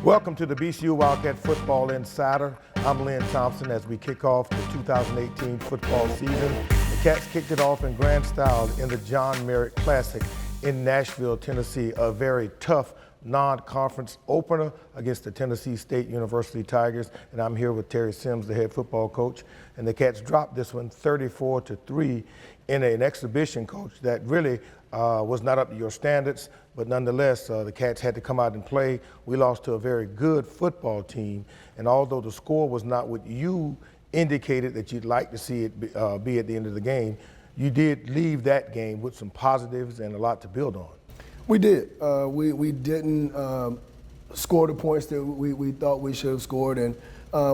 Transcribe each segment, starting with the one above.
Welcome to the BCU WILDCAT Football Insider. I'm Lynn Thompson as we kick off the 2018 football season. The Cats kicked it off in grand style in the John Merritt Classic in Nashville, Tennessee, a very tough non-conference opener against the Tennessee State University Tigers. And I'm here with Terry Sims, the head football coach. And the Cats dropped this one 34-3 in an exhibition, coach, that really was not up to your standards, but nonetheless, the Cats had to come out and play. We lost to a very good football team, and although the score was not what you indicated that you'd like to see it be at the end of the game, you did leave that game with some positives and a lot to build on. We did. We didn't score the points that we thought we should have scored, and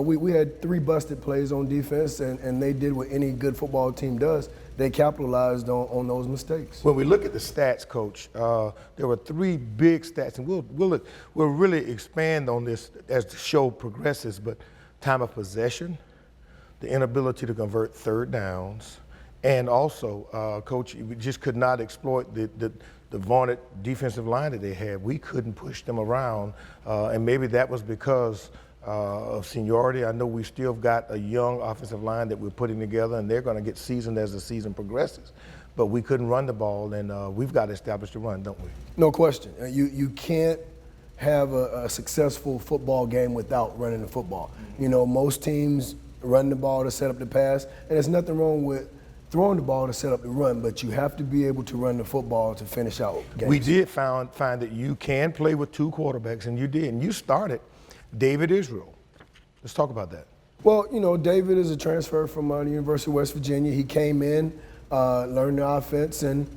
we had 3 busted plays on defense, and they did what any good football team does. They capitalized on those mistakes. When we look at the stats, Coach, there were 3 big stats, and we'll really expand on this as the show progresses, but time of possession, the inability to convert third downs, and also, Coach, we just could not exploit the vaunted defensive line that they had. We couldn't push them around, and maybe that was because of seniority. I know we still got a young offensive line that we're putting together, and they're going to get seasoned as the season progresses. But we couldn't run the ball, and we've got to establish the run, don't we? No question. You can't have a successful football game without running the football. You know, most teams run the ball to set up the pass, and there's nothing wrong with throwing the ball to set up the run, but you have to be able to run the football to finish out games. We did find that you can play with 2 quarterbacks, and you did. And you started David Israel. Let's talk about that. Well, you know, David is a transfer from the University of West Virginia. He came in, learned the offense, and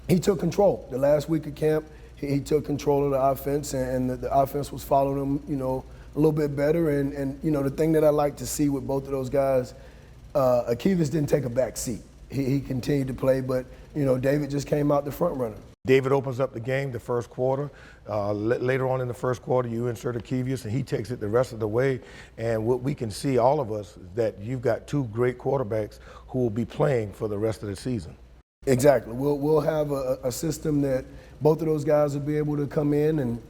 he took control. The last week of camp, he took control of the offense, and the offense was following him, you know, a little bit better. And you know, the thing that I like to see with both of those guys, Akivas didn't take a back seat. He continued to play, but, you know, David just came out the front runner. David opens up the game the first quarter. Later on in the first quarter, you insert Akivas, and he takes it the rest of the way. And what we can see, all of us, is that you've got 2 great quarterbacks who will be playing for the rest of the season. Exactly. We'll have a system that both of those guys will be able to come in and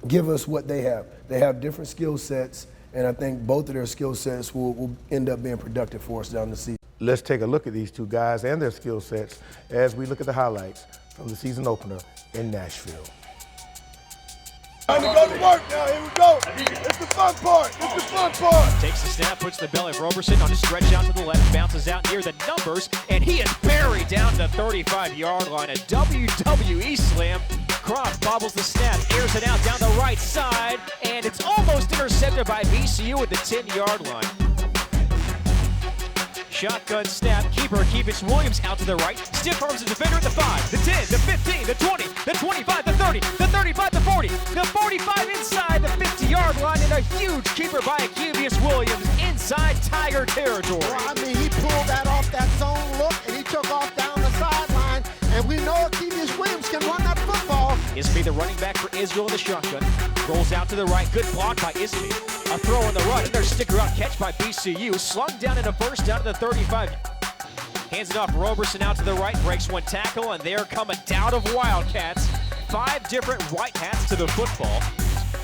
give us what they have. They have different skill sets, and I think both of their skill sets will end up being productive for us down the season. Let's take a look at these 2 guys and their skill sets as we look at the highlights from the season opener in Nashville. Time to go to work now, here we go. It's the fun part, it's the fun part. Takes the snap, puts the belly of Roberson on a stretch out to the left, bounces out near the numbers, and he is buried down to the 35-yard line. A WWE slam. Croft bobbles the snap, airs it out down the right side, and it's almost intercepted by BCU at the 10-yard line. Shotgun snap, keeper keeps Williams out to the right, stiff arms the defender at the 5, the 10, the 15, the 20, the 25, the 30, the 35, the 40, the 45 inside the 50-yard line, and a huge keeper by Akivas Williams inside Tiger territory. Well, I mean, he pulled that off that zone look, and he took off down the sideline, and we know Akivas Williams can run that football. Isby, the running back for Israel in the shotgun, rolls out to the right, good block by Isby. A throw on the run, another sticker-out catch by BCU, slung down in a first down to the 35. Hands it off Roberson out to the right, breaks 1 tackle, and there come a down of Wildcats. 5 different white hats to the football.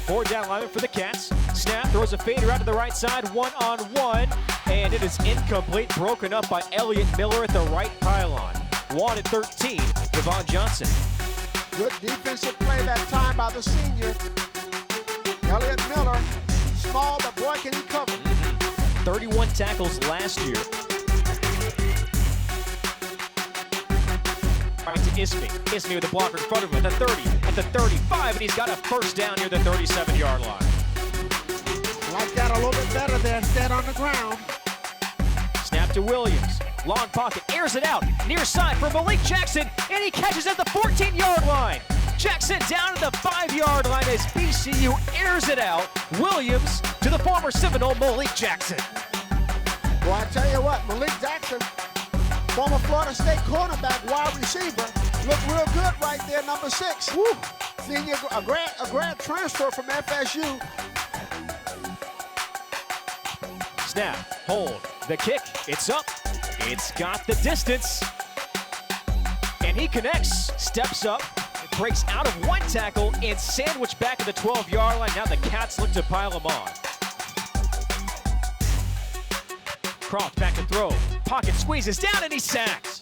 4 down lineman for the Cats. Snap, throws a fader out to the right side, 1-on-1, and it is incomplete, broken up by Elliott Miller at the right pylon. 1 at 13, Devon Johnson. Good defensive play that time by the senior, Elliott Miller. Small, but boy, can he cover. 31 tackles last year. Right to Isby. Isby with the blocker in front of him at the 30, at the 35, and he's got a first down near the 37-yard line. Like that a little bit better than dead on the ground. Snap to Williams. Long pocket, airs it out, near side for Malik Jackson, and he catches at the 14-yard line. Jackson down to the 5-yard line as BCU airs it out. Williams to the former Seminole Malik Jackson. Well, I tell you what, Malik Jackson, former Florida State cornerback, wide receiver, looked real good right there, number 6. Woo. Senior, a grad transfer from FSU. Snap, hold, the kick, it's up, it's got the distance, and he connects, steps up, breaks out of one tackle and sandwiched back at the 12-yard line. Now the Cats look to pile him on. Croft back to throw. Pocket squeezes down and he sacks.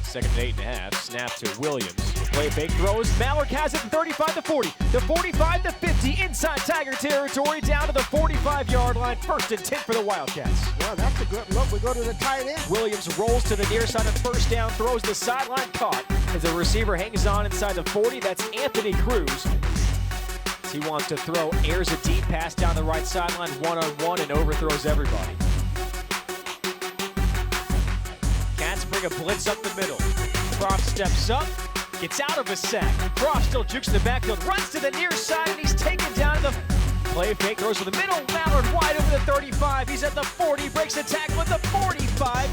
2nd and 8.5. Snap to Williams. Play fake throws. Mallard has it from 35 to 40. The 45 to 50 inside Tiger territory down to the 45-yard line. 1st and 10 for the Wildcats. Well, that's a good look. We go to the tight end. Williams rolls to the near side of 1st down. Throws the sideline caught as the receiver hangs on inside the 40. That's Anthony Cruz. He wants to throw, airs a deep pass down the right sideline, one-on-one, and overthrows everybody. Cats bring a blitz up the middle. Croft steps up, gets out of a sack. Croft still jukes the backfield, runs to the near side, and he's taken down the play fake, throws to the middle. Mallard wide over the 35. He's at the 40, breaks the tackle at the 45.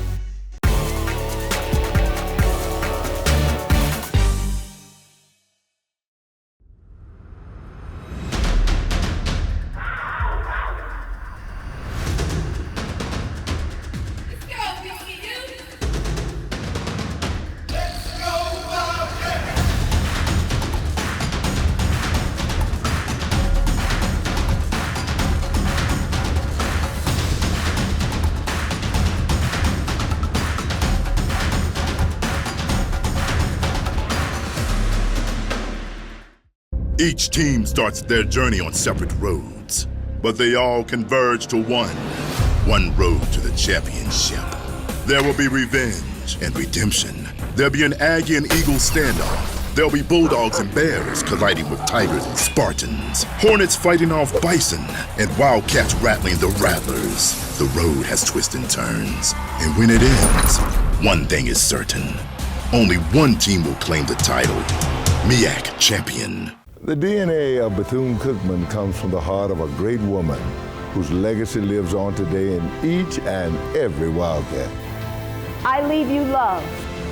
Each team starts their journey on separate roads, but they all converge to one road to the championship. There will be revenge and redemption. There'll be an Aggie and Eagle standoff. There'll be Bulldogs and Bears colliding with Tigers and Spartans. Hornets fighting off Bison and Wildcats rattling the Rattlers. The road has twists and turns, and when it ends, one thing is certain. Only one team will claim the title, MEAC champion. The DNA of Bethune-Cookman comes from the heart of a great woman whose legacy lives on today in each and every Wildcat. I leave you love.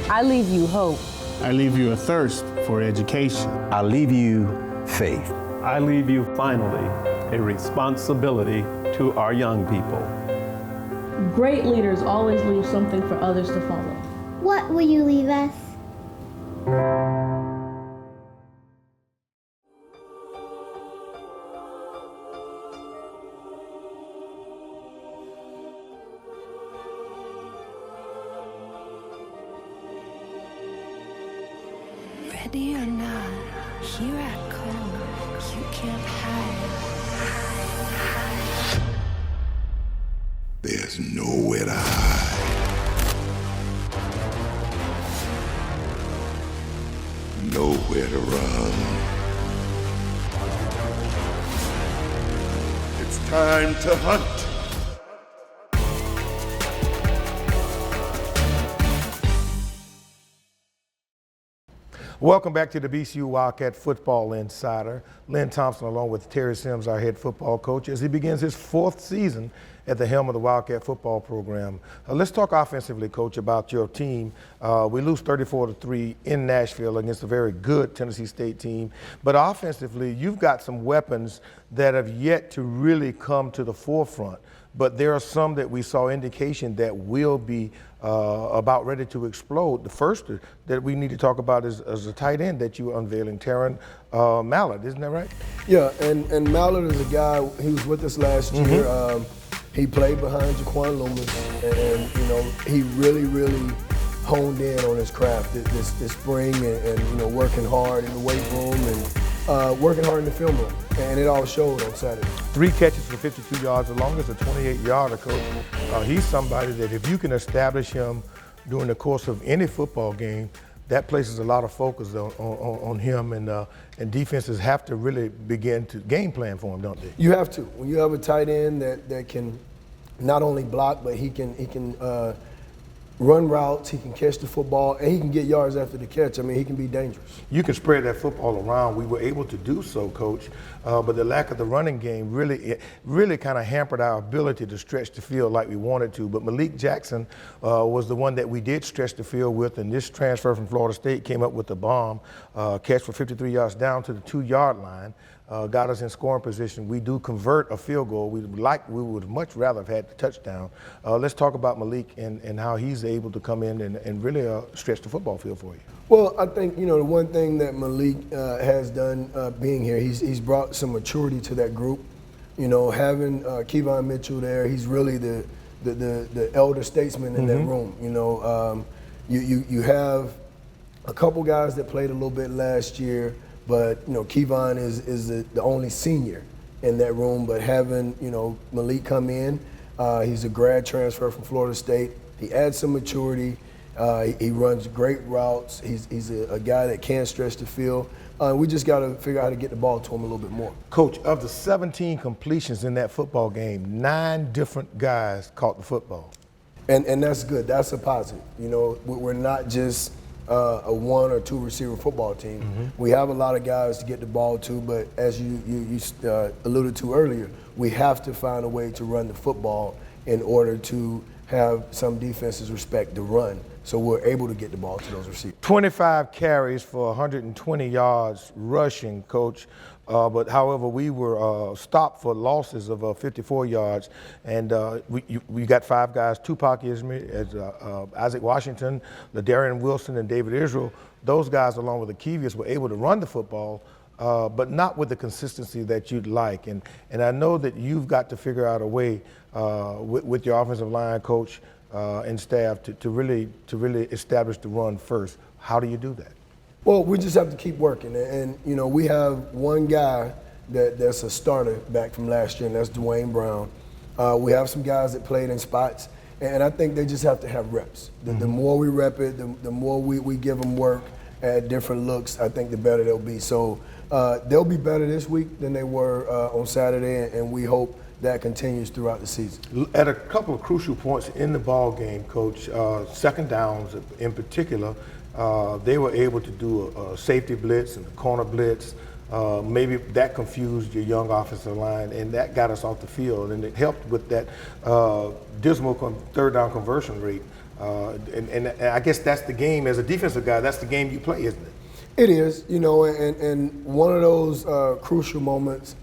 I leave you hope. I leave you a thirst for education. I leave you faith. I leave you, finally, a responsibility to our young people. Great leaders always leave something for others to follow. What will you leave us? Ready or not, here I come. You can't hide. There's nowhere to hide. Nowhere to run. It's time to hunt. Welcome back to the BCU Wildcat Football Insider. Lynn Thompson along with Terry Sims, our head football coach, as he begins his 4th season at the helm of the Wildcat football program. Let's talk offensively, Coach, about your team. We lose 34-3 in Nashville against a very good Tennessee State team. But offensively, you've got some weapons that have yet to really come to the forefront. But there are some that we saw indication that will be about ready to explode. The first that we need to talk about is a tight end that you are unveiling, Taron Mallard, isn't that right? Yeah, and Mallard is a guy, he was with us last year. He played behind Jaquan Loomis, and you know, he really honed in on his craft this spring, and you know, working hard in the weight room and working hard in the film room, and it all showed on Saturday. 3 catches for 52 yards, the longest a 28-yarder, Coach. He's somebody that if you can establish him during the course of any football game, that places a lot of focus on him, and defenses have to really begin to game plan for him, don't they? You have to. When you have a tight end that can not only block, but he can run routes, he can catch the football, and he can get yards after the catch. I mean, he can be dangerous. You can spread that football around. We were able to do so, Coach, but the lack of the running game really kind of hampered our ability to stretch the field like we wanted to. But Malik Jackson was the one that we did stretch the field with, and this transfer from Florida State came up with a bomb catch for 53 yards down to the 2-yard line. got us in scoring position. We do convert a field goal. We would much rather have had the touchdown. Let's talk about Malik and how he's able to come in and really stretch the football field for you. Well, I think, you know, the one thing that Malik has done being here, he's brought some maturity to that group. You know, having Kevon Mitchell there, he's really the elder statesman in that room. You know, you have a couple guys that played a little bit last year, but you know, Kevon is the only senior in that room. But having, you know, Malik come in, he's a grad transfer from Florida State. He adds some maturity. He runs great routes. He's a guy that can stretch the field. We just got to figure out how to get the ball to him a little bit more. Coach, of the 17 completions in that football game, 9 different guys caught the football. And that's good. That's a positive. You know, we're not just a 1 or 2 receiver football team. We have a lot of guys to get the ball to, but as you alluded to earlier, we have to find a way to run the football in order to have some defenses respect the run, so we're able to get the ball to those receivers. 25 carries for 120 yards rushing, Coach. But however, we were stopped for losses of 54 yards, and we got 5 guys: Tupac Ismir, Isaac Washington, Ladarian Wilson, and David Israel. Those guys, along with Akevius, were able to run the football, but not with the consistency that you'd like. And I know that you've got to figure out a way with your offensive line coach and staff to really establish the run first. How do you do that? Well, we just have to keep working, and you know, we have one guy that's a starter back from last year, and that's Dwayne Brown. We have some guys that played in spots, and I think they just have to have reps. The more we rep it, the more we give them work at different looks, I think the better they'll be. So they'll be better this week than they were on Saturday, and we hope that continues throughout the season. At a couple of crucial points in the ball game, Coach, second downs in particular, they were able to do a safety blitz and a corner blitz. Maybe that confused your young offensive line, and that got us off the field, and it helped with that dismal third down conversion rate. And I guess that's the game, as a defensive guy, that's the game you play, isn't it? It is, you know, and one of those crucial moments,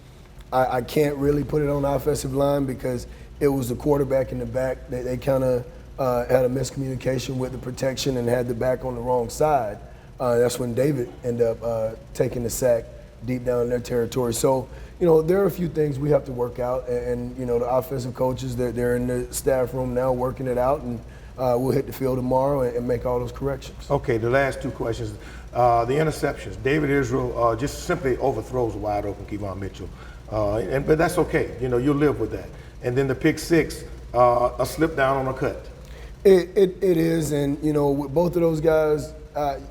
I can't really put it on the offensive line because it was the quarterback in the back. They kind of had a miscommunication with the protection and had the back on the wrong side. That's when David ended up taking the sack deep down in their territory. So, you know, there are a few things we have to work out, and you know, the offensive coaches, they're in the staff room now working it out, and we'll hit the field tomorrow and make all those corrections. Okay, the last 2 questions. The interceptions. David Israel just simply overthrows a wide open Kevon Mitchell. But that's okay. You know, you'll live with that. And then the pick 6, a slip down on a cut. It is, and you know, with both of those guys,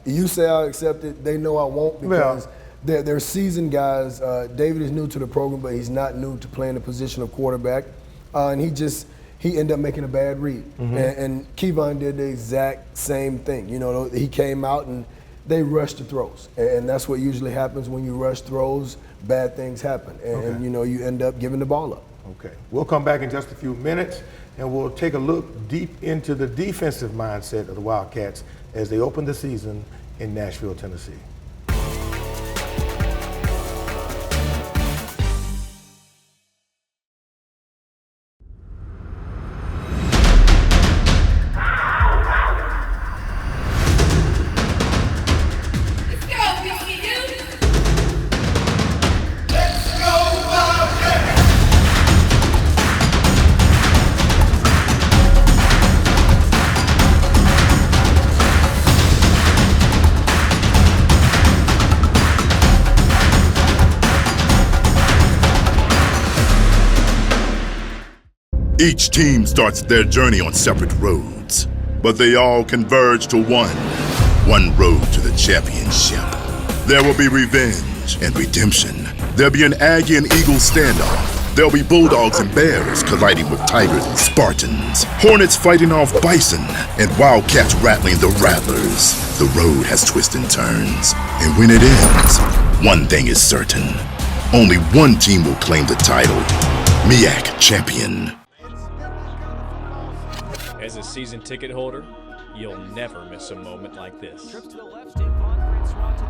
you say I'll accept it. They know I won't because they're seasoned guys. David is new to the program, but he's not new to playing the position of quarterback. And he ended up making a bad read. And Kevon did the exact same thing. You know, he came out and they rushed the throws, and that's what usually happens when you rush throws. Bad things happen, and you know, you end up giving the ball up. Okay, we'll come back in just a few minutes, and we'll take a look deep into the defensive mindset of the Wildcats as they open the season in Nashville, Tennessee. Each team starts their journey on separate roads, but they all converge to one road to the championship. There will be revenge and redemption. There'll be an Aggie and Eagle standoff. There'll be Bulldogs and Bears colliding with Tigers and Spartans, Hornets fighting off Bison, and Wildcats rattling the Rattlers. The road has twists and turns, and when it ends, one thing is certain. Only one team will claim the title, MEAC champion. As a season ticket holder, you'll never miss a moment like this. Trips to the left, Steve Conference, route to the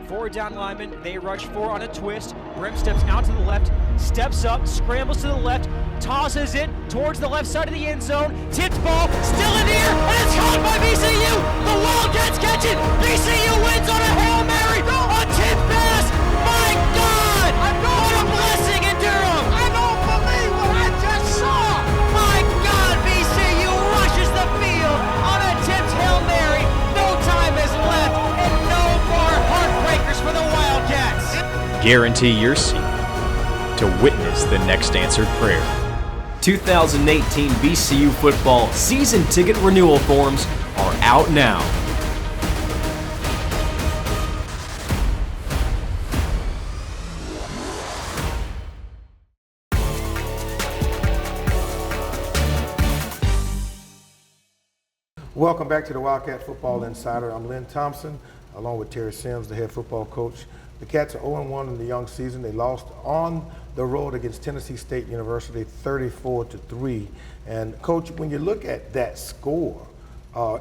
right. 4 down linemen. They rush 4 on a twist. Brim steps out to the left, steps up, scrambles to the left, tosses it towards the left side of the end zone. Tipped ball, still in the air, and it's caught by BCU. The Wildcats catch it. BCU wins on a Hail Mary. A tip pass. My God! What a blessing in Durham. I don't believe what I just saw. My God, BCU rushes the field on a tipped Hail Mary. No time is left, and no more heartbreakers for the Wildcats. Guarantee your seat to witness the next answered prayer. 2018 BCU football season ticket renewal forms are out now. Welcome back to the Wildcat Football Insider. I'm Lynn Thompson, along with Terry Sims, the head football coach. The Cats are 0-1 in the young season. They lost on the road against Tennessee State University 34-3. And Coach, when you look at that score,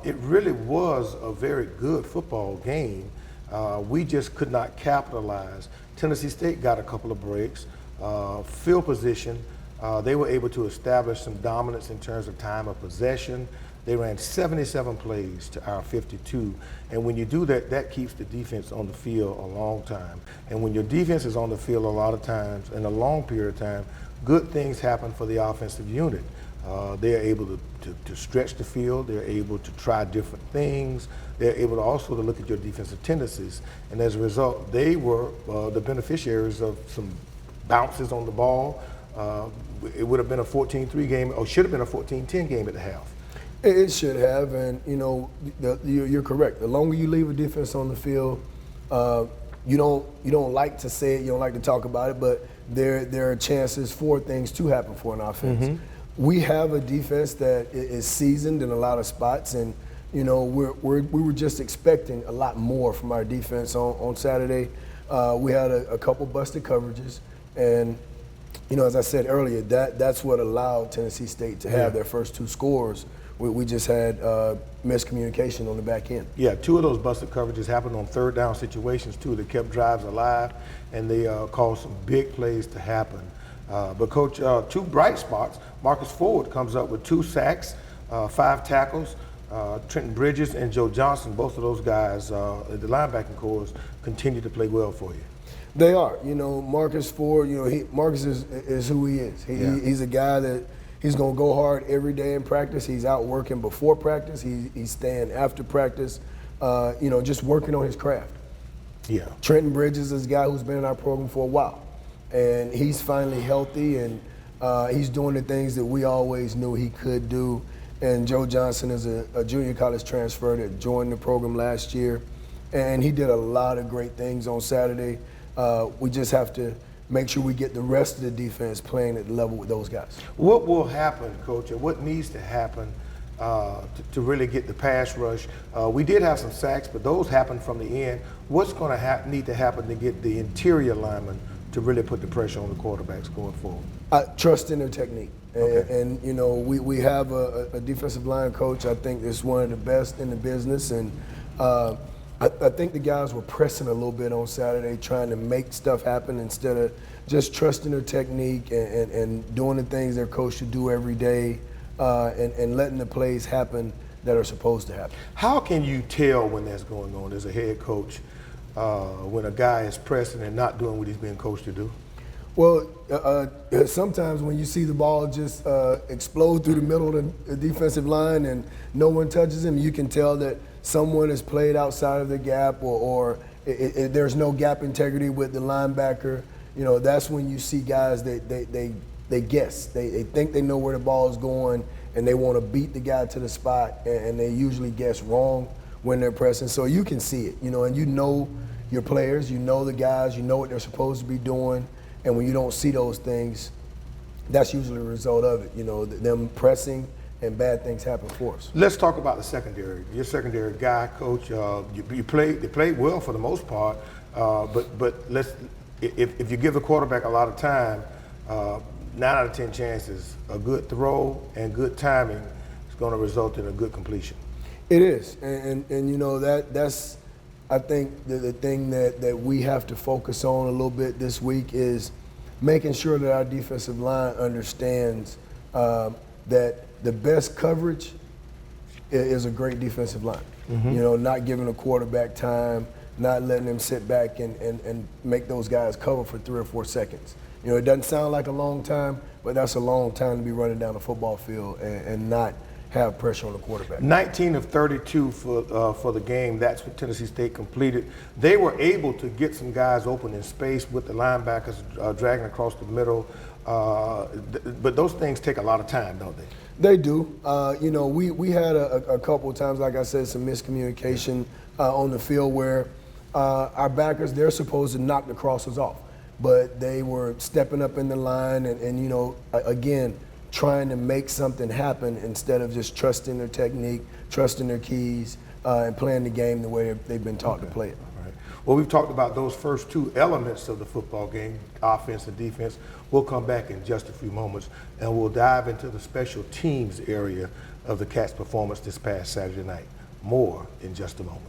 it really was a very good football game. We just could not capitalize. Tennessee State got a couple of breaks. Field position, they were able to establish some dominance in terms of time of possession. They ran 77 plays to our 52. And when you do that, that keeps the defense on the field a long time. And when your defense is on the field a lot of times, in a long period of time, good things happen for the offensive unit. They're able to stretch the field. They're able to try different things. They're able to also to look at your defensive tendencies. And as a result, they were the beneficiaries of some bounces on the ball. It would have been a 14-3 game, or should have been a 14-10 game at the half. It should have, and you know, you're correct. The longer you leave a defense on the field, you don't like to say it, you don't like to talk about it, but there are chances for things to happen for an offense. Mm-hmm. We have a defense that is seasoned in a lot of spots, and you know, we were just expecting a lot more from our defense on Saturday. We had a couple busted coverages, and you know, as I said earlier, that's what allowed Tennessee State to have their first 2 scores. We just had miscommunication on the back end. Yeah, 2 of those busted coverages happened on 3rd down situations too that kept drives alive, and they caused some big plays to happen. But Coach, 2 bright spots. Marcus Ford comes up with 2 sacks, 5 tackles. Trenton Bridges and Joe Johnson, both of those guys at the linebacking corps, continue to play well for you. They are. You know, Marcus Ford, you know, Marcus is who he is. He's a guy that he's going to go hard every day in practice. He's out working before practice. He's staying after practice, you know, just working on his craft. Yeah. Trenton Bridges is a guy who's been in our program for a while, and he's finally healthy, and he's doing the things that we always knew he could do. And Joe Johnson is a junior college transfer that joined the program last year, and he did a lot of great things on Saturday. We just have to make sure we get the rest of the defense playing at the level with those guys. What will happen, Coach, and what needs to happen to really get the pass rush? We did have some sacks, but those happened from the end. What's going to need to happen to get the interior linemen to really put the pressure on the quarterbacks going forward? Trust in their technique. Okay. And you know, we have a defensive line coach, I think, that's one of the best in the business. And I think the guys were pressing a little bit on Saturday, trying to make stuff happen instead of just trusting their technique and doing the things their coach should do every day and letting the plays happen that are supposed to happen. How can you tell when that's going on as a head coach, when a guy is pressing and not doing what he's being coached to do? Well, sometimes when you see the ball just explode through the middle of the defensive line and no one touches him, you can tell that someone has played outside of the gap or there's no gap integrity with the linebacker. You know, that's when you see guys that they guess. They think they know where the ball is going and they want to beat the guy to the spot, and they usually guess wrong when they're pressing. So you can see it, you know, and you know your players, you know the guys, you know what they're supposed to be doing. And when you don't see those things, that's usually a result of it, you know, them pressing and bad things happen for us. Let's talk about the secondary. Your secondary guy, Coach, they played well for the most part, but if you give the quarterback a lot of time, 9 out of 10 chances, a good throw and good timing is going to result in a good completion. It is, and you know that's I think the thing that we have to focus on a little bit this week is making sure that our defensive line understands that the best coverage is a great defensive line. Mm-hmm. You know, not giving a quarterback time, not letting them sit back and make those guys cover for 3 or 4 seconds. You know, it doesn't sound like a long time, but that's a long time to be running down the football field and not have pressure on the quarterback. 19 of 32 for the game. That's what Tennessee State completed. They were able to get some guys open in space with the linebackers dragging across the middle. But those things take a lot of time, don't they? They do. You know, we had a couple of times, like I said, some miscommunication on the field where our backers, they're supposed to knock the crossers off. But they were stepping up in the line and you know, again, trying to make something happen instead of just trusting their technique, trusting their keys, and playing the game the way they've been taught to play it. All right. Well, we've talked about those first 2 elements of the football game, offense and defense. We'll come back in just a few moments, and we'll dive into the special teams area of the Cats' performance this past Saturday night. More in just a moment.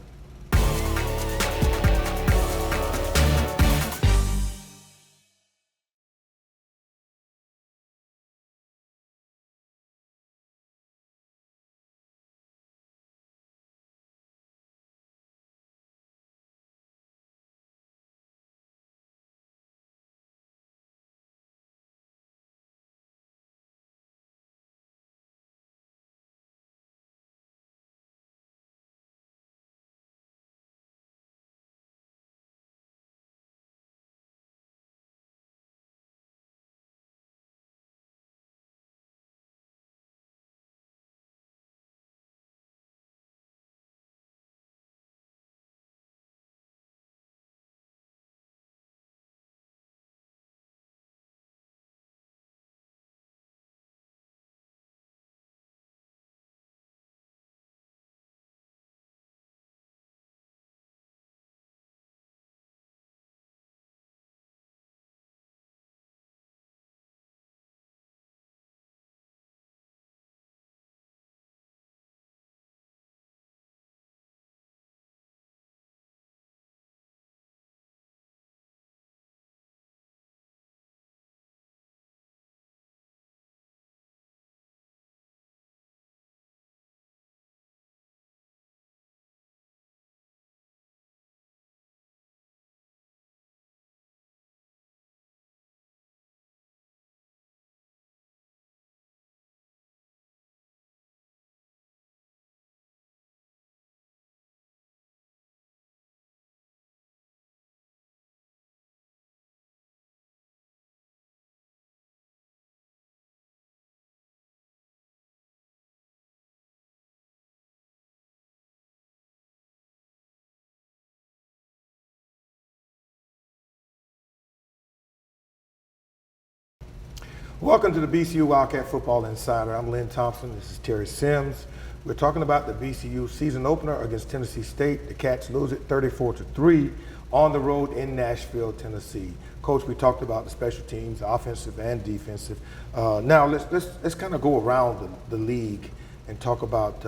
Welcome to the BCU Wildcat Football Insider. I'm Lynn Thompson. This is Terry Sims. We're talking about the BCU season opener against Tennessee State. The Cats lose it 34-3 on the road in Nashville, Tennessee. Coach, we talked about the special teams, offensive and defensive. Now let's kind of go around the league and talk about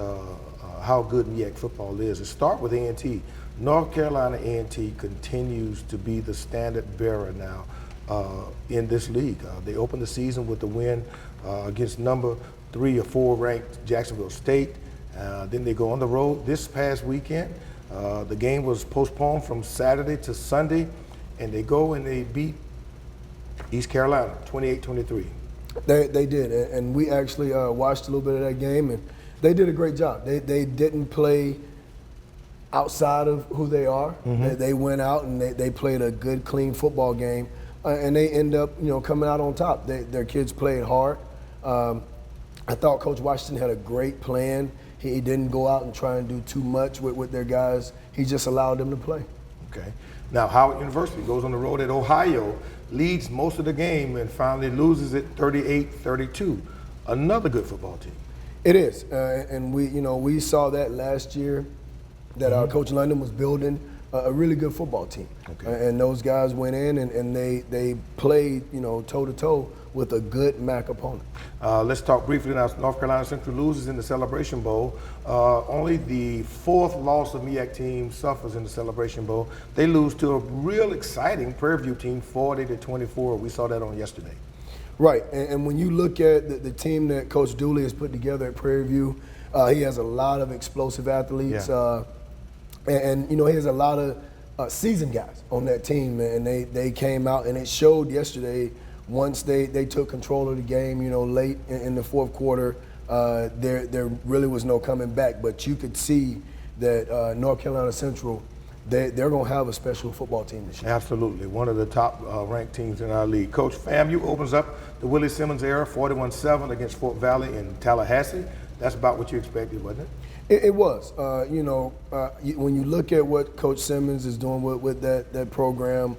how good MEAC football is. Let's start with A&T. North Carolina A&T continues to be the standard bearer now in this league. They opened the season with the win against number 3 or 4 ranked Jacksonville State. Then they go on the road this past weekend. The game was postponed from Saturday to Sunday, and they go and they beat East Carolina 28-23. They did, and we actually watched a little bit of that game, and they did a great job. They didn't play outside of who they are. Mm-hmm. They went out and they played a good, clean football game, and they end up, coming out on top. Their kids played hard. I thought Coach Washington had a great plan. He didn't go out and try and do too much with their guys. He just allowed them to play. Okay. Now Howard University goes on the road at Ohio, leads most of the game, and finally loses it 38-32. Another good football team. It is, and we saw that last year, that our Coach London was building a really good football team. Okay. And those guys went in and they played, toe to toe with a good MAC opponent. Let's talk briefly now. North Carolina Central loses in the Celebration Bowl. Only the 4th loss of MEAC team suffers in the Celebration Bowl. They lose to a real exciting Prairie View team, 40-24. We saw that on yesterday. Right, and when you look at the team that Coach Dooley has put together at Prairie View, he has a lot of explosive athletes, and you know, he has a lot of seasoned guys on that team, and they came out, and it showed yesterday. Once they took control of the game, you know, late in the 4th quarter, there really was no coming back. But you could see that North Carolina Central, they're going to have a special football team this year. Absolutely, one of the top ranked teams in our league. Coach, FAMU opens up the Willie Simmons era, 41-7 against Fort Valley in Tallahassee. That's about what you expected, wasn't it? It was. You know, when you look at what Coach Simmons is doing with that program,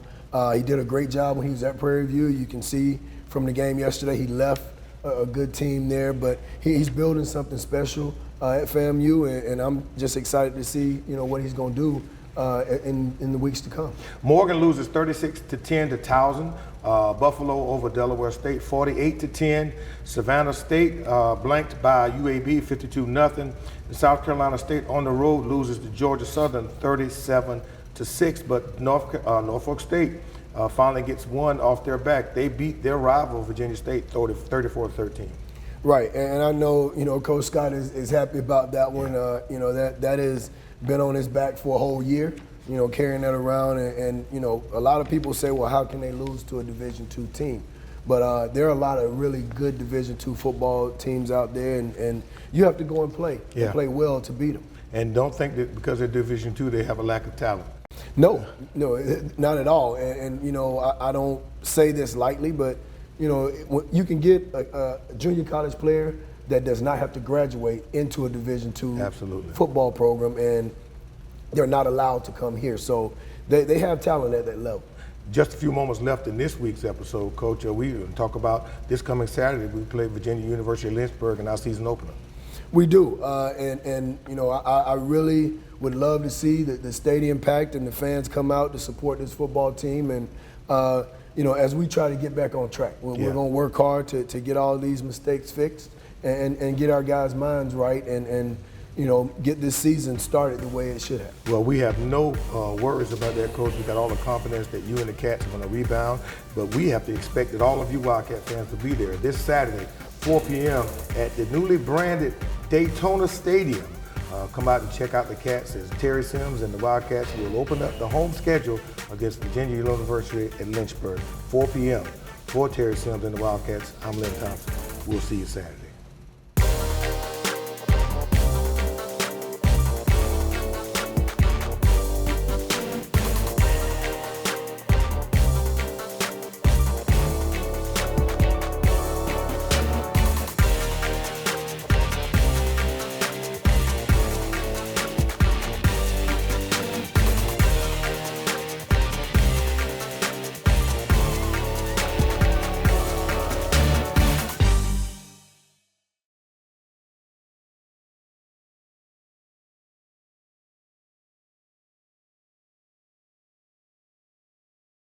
he did a great job when he was at Prairie View. You can see from the game yesterday, he left a good team there, but he's building something special at FAMU, and I'm just excited to see, you know, what he's going to do in the weeks to come. Morgan loses 36-10 to Towson. Buffalo over Delaware State, 48-10. Savannah State blanked by UAB, 52-0. South Carolina State on the road loses to Georgia Southern, 37-6. But Norfolk State finally gets one off their back. They beat their rival Virginia State 34-13. Right, and I know, you know, Coach Scott is happy about that one. You know, that has been on his back for a whole year, you know, carrying that around. And you know, a lot of people say, well, how can they lose to a Division II team? But there are a lot of really good Division II football teams out there, and you have to go and play well to beat them. And don't think that because they're Division II, they have a lack of talent. No, not at all. And you know, I don't say this lightly, but you know, you can get a junior college player that does not have to graduate into a Division II football program, and they're not allowed to come here. So they have talent at that level. Just a few moments left in this week's episode, Coach. We talk about this coming Saturday. We play Virginia University of Lynchburg in our season opener. We do, and you know, I really would love to see the stadium packed and the fans come out to support this football team. And you know, as we try to get back on track, we're going to work hard to get all these mistakes fixed and get our guys' minds right and you know, get this season started the way it should have. Well, we have no worries about that, Coach. We got all the confidence that you and the Cats are going to rebound, but we have to expect that all of you Wildcat fans will be there this Saturday, 4 p.m. at the newly branded Daytona Stadium. Come out and check out the Cats as Terry Sims and the Wildcats will open up the home schedule against Virginia University at Lynchburg, 4 p.m. For Terry Sims and the Wildcats, I'm Lynn Thompson. We'll see you Saturday.